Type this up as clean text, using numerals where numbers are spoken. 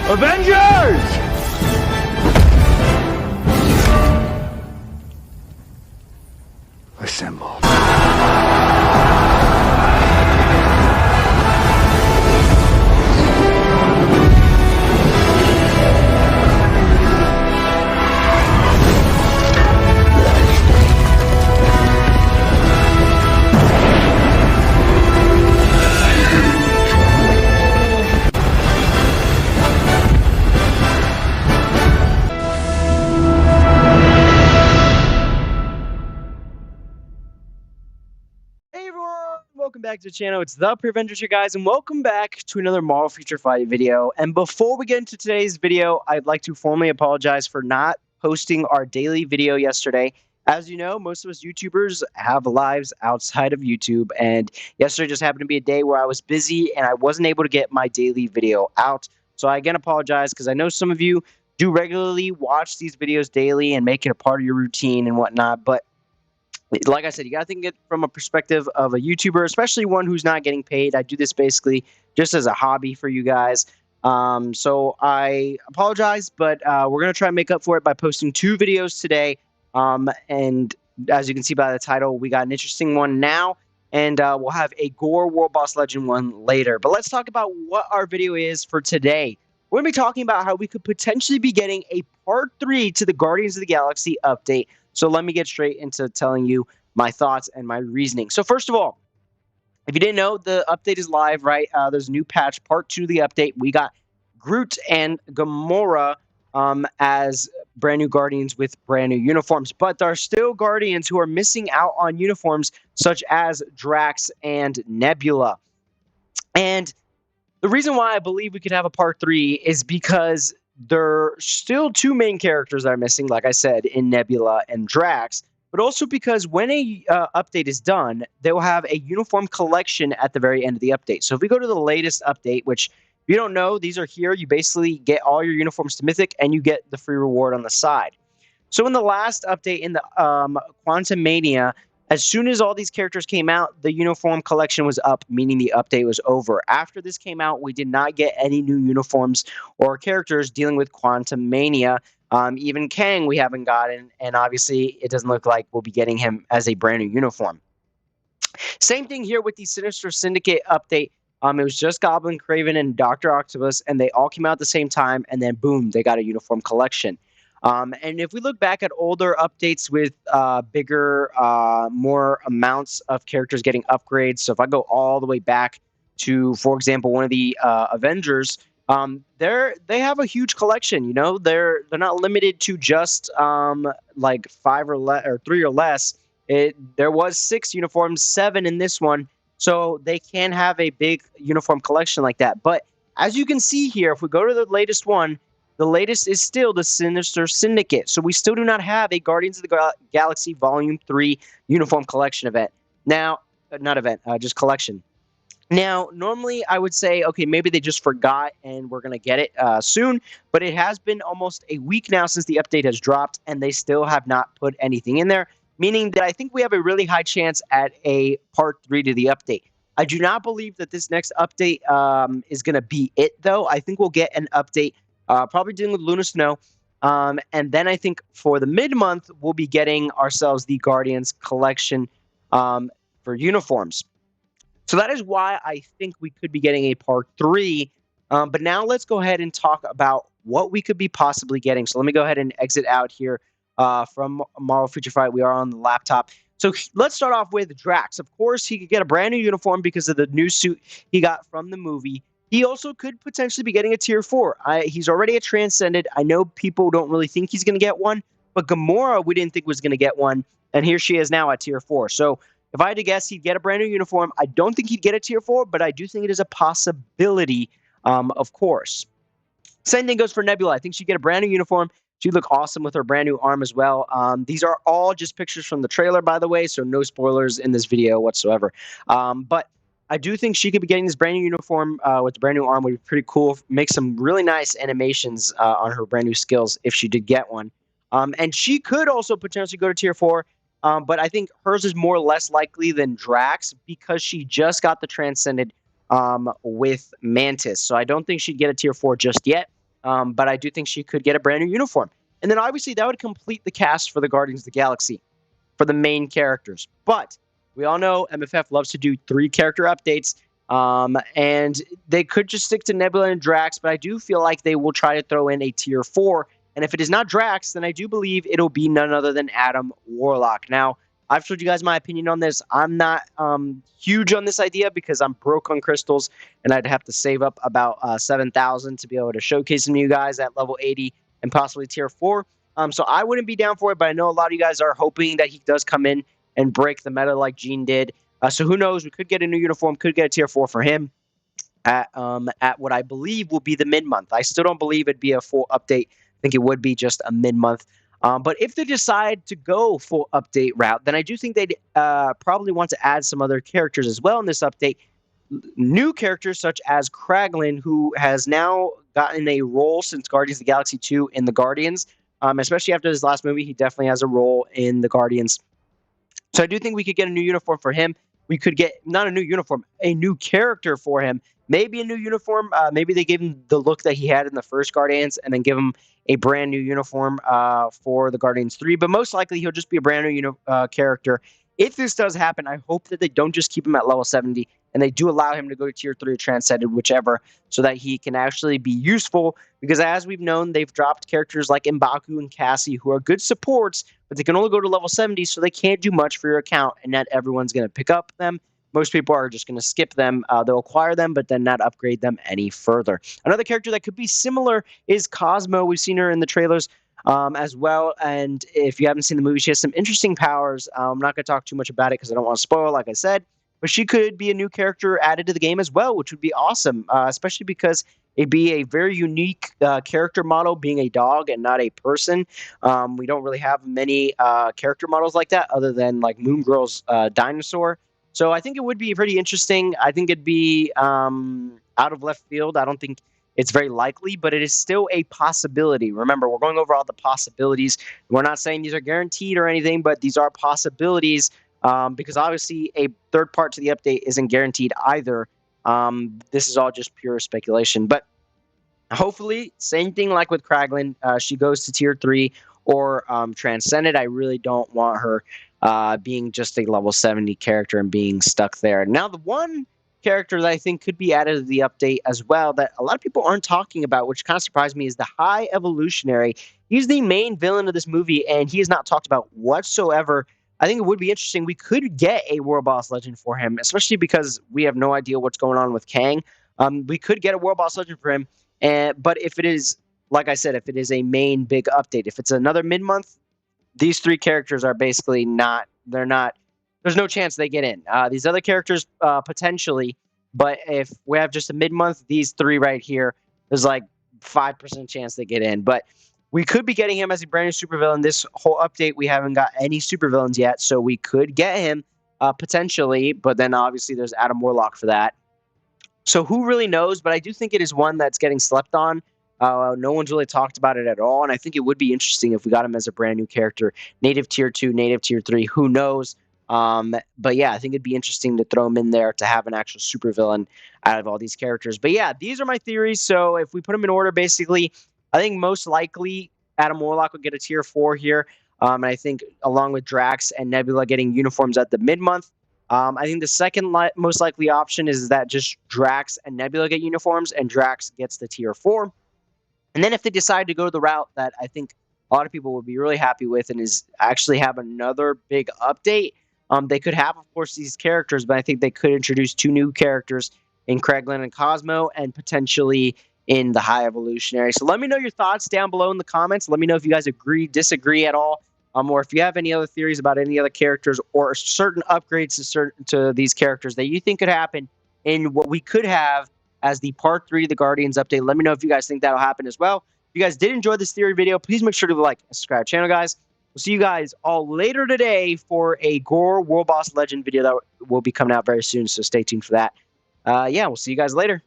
Avengers! Assemble. Hey everyone, welcome back to the channel. It's the Preventers here, guys, and welcome back to another Marvel Future Fight video. And before we get into today's video, I'd like to formally apologize for not posting our daily video yesterday. As you know, most of us YouTubers have lives outside of YouTube, and yesterday just happened to be a day where I was busy and I wasn't able to get my daily video out. So I again apologize because I know some of you do regularly watch these videos daily and make it a part of your routine and whatnot, but like I said, you got to think it from a perspective of a YouTuber, especially one who's not getting paid. I do this basically just as a hobby for you guys. So I apologize, but we're going to try and make up for it by posting 2 videos today. And as you can see by the title, we got an interesting one now, and we'll have a Gore World Boss Legend one later. But let's talk about what our video is for today. We're going to be talking about how we could potentially be getting a part 3 to the Guardians of the Galaxy update. So let me get straight into telling you my thoughts and my reasoning. So first of all, if you didn't know, the update is live, right? There's a new patch, part 2 of the update. We got Groot and Gamora as brand new Guardians with brand new uniforms. But there are still Guardians who are missing out on uniforms, such as Drax and Nebula. And the reason why I believe we could have a part 3 is because there are still 2 main characters that are missing, like I said, in Nebula and Drax, but also because when a update is done, they will have a uniform collection at the very end of the update. So if we go to the latest update, which if you don't know, these are here, you basically get all your uniforms to Mythic and you get the free reward on the side. So in the last update in the Quantum Mania, as soon as all these characters came out, the uniform collection was up, meaning the update was over. After this came out, we did not get any new uniforms or characters dealing with Quantum Mania. Even Kang we haven't gotten, and obviously it doesn't look like we'll be getting him as a brand new uniform. Same thing here with the Sinister Syndicate update. It was just Goblin, Kraven, and Dr. Octopus, and they all came out at the same time, and then boom, they got a uniform collection. And if we look back at older updates with bigger, more amounts of characters getting upgrades, so if I go all the way back to, for example, one of the Avengers, they have a huge collection. You know, they're not limited to just like 5 or 3 or less. There was 6 uniforms, 7 in this one, so they can have a big uniform collection like that. But as you can see here, if we go to the latest one, the latest is still the Sinister Syndicate. So we still do not have a Guardians of the Galaxy Volume 3 uniform collection event. Now, not event, just collection. Now, normally I would say, okay, maybe they just forgot and we're going to get it soon. But it has been almost a week now since the update has dropped, and they still have not put anything in there, meaning that I think we have a really high chance at a part 3 to the update. I do not believe that this next update is going to be it, though. I think we'll get an update probably dealing with Luna Snow. And then I think for the mid-month, we'll be getting ourselves the Guardians collection for uniforms. So that is why I think we could be getting a part 3. But now let's go ahead and talk about what we could be possibly getting. So let me go ahead and exit out here from Marvel Future Fight. We are on the laptop. So let's start off with Drax. Of course, he could get a brand new uniform because of the new suit he got from the movie. He also could potentially be getting a tier 4. He's already a Transcended. I know people don't really think he's going to get one, but Gamora we didn't think was going to get one, and here she is now at tier 4. So if I had to guess, he'd get a brand new uniform. I don't think he'd get a tier 4, but I do think it is a possibility, of course. Same thing goes for Nebula. I think she'd get a brand new uniform. She'd look awesome with her brand new arm as well. These are all just pictures from the trailer, by the way, so no spoilers in this video whatsoever. But I do think she could be getting this brand new uniform with the brand new arm. Would be pretty cool. Make some really nice animations on her brand new skills if she did get one. And she could also potentially go to tier 4. But I think hers is more or less likely than Drax because she just got the Transcended with Mantis. So I don't think she'd get a tier 4 just yet. but I do think she could get a brand new uniform. And then obviously that would complete the cast for the Guardians of the Galaxy for the main characters. But we all know MFF loves to do 3 character updates, and they could just stick to Nebula and Drax, but I do feel like they will try to throw in a tier 4. And if it is not Drax, then I do believe it'll be none other than Adam Warlock. Now, I've told you guys my opinion on this. I'm not huge on this idea because I'm broke on crystals, and I'd have to save up about 7,000 to be able to showcase them to you guys at level 80 and possibly tier 4. So I wouldn't be down for it, but I know a lot of you guys are hoping that he does come in and break the meta like Gene did. So who knows? We could get a new uniform, could get a tier 4 for him at what I believe will be the mid-month. I still don't believe it'd be a full update. I think it would be just a mid-month. But if they decide to go full update route, then I do think they'd probably want to add some other characters as well in this update. New characters such as Kraglin, who has now gotten a role since Guardians of the Galaxy 2 in the Guardians. Especially after his last movie, he definitely has a role in the Guardians. So I do think we could get a new uniform for him. We could get, not a new uniform, a new character for him. Maybe a new uniform. Maybe they give him the look that he had in the first Guardians and then give him a brand new uniform for the Guardians 3. But most likely he'll just be a brand new character. If this does happen, I hope that they don't just keep him at level 70 and they do allow him to go to tier 3 or Transcended, whichever, so that he can actually be useful. Because as we've known, they've dropped characters like M'Baku and Cassie, who are good supports, but they can only go to level 70, so they can't do much for your account, and not everyone's going to pick up them. Most people are just going to skip them. They'll acquire them, but then not upgrade them any further. Another character that could be similar is Cosmo. We've seen her in the trailers as well. And if you haven't seen the movie, she has some interesting powers. I'm not going to talk too much about it because I don't want to spoil, like I said. But she could be a new character added to the game as well, which would be awesome, especially because it'd be a very unique character model, being a dog and not a person. We don't really have many character models like that other than like Moon Girl's dinosaur. So I think it would be pretty interesting. I think it'd be out of left field. I don't think it's very likely, but it is still a possibility. Remember, we're going over all the possibilities. We're not saying these are guaranteed or anything, but these are possibilities because obviously a third part to the update isn't guaranteed either. This is all just pure speculation. But hopefully, same thing like with Kraglin, she goes to tier 3 or Transcended. I really don't want her being just a level 70 character and being stuck there. Now, the one character that I think could be added to the update as well that a lot of people aren't talking about, which kind of surprised me, is the High Evolutionary. He's the main villain of this movie, and he is not talked about whatsoever. I think it would be interesting. We could get a World Boss Legend for him, especially because we have no idea what's going on with Kang. We could get a World Boss Legend for him, but if it is, like I said, if it is a main big update, if it's another mid-month, these 3 characters are basically not, they're not, there's no chance they get in. These other characters, potentially, but if we have just a mid-month, these 3 right here, there's like 5% chance they get in. But we could be getting him as a brand new supervillain. This whole update, we haven't got any supervillains yet, so we could get him potentially, but then obviously there's Adam Warlock for that. So who really knows? But I do think it is one that's getting slept on. No one's really talked about it at all, and I think it would be interesting if we got him as a brand new character. Native tier 2, native tier 3, who knows? But yeah, I think it'd be interesting to throw him in there to have an actual supervillain out of all these characters. But yeah, these are my theories. So if we put them in order, basically, I think most likely Adam Warlock will get a tier 4 here. And I think along with Drax and Nebula getting uniforms at the mid-month. I think the second most likely option is that just Drax and Nebula get uniforms and Drax gets the tier 4. And then if they decide to go the route that I think a lot of people would be really happy with and is actually have another big update, they could have, of course, these characters, but I think they could introduce 2 new characters in Kraglin and Cosmo and potentially in the High Evolutionary. So let me know your thoughts down below in the comments. Let me know if you guys agree, disagree at all, or if you have any other theories about any other characters or certain upgrades to these characters that you think could happen in what we could have as the part 3 of the Guardians update. Let me know if you guys think that'll happen as well. If you guys did enjoy this theory video, please make sure to like and subscribe to the channel, guys. We'll see you guys all later today for a Gore World Boss Legend video that will be coming out very soon, so stay tuned for that. Yeah, we'll see you guys later.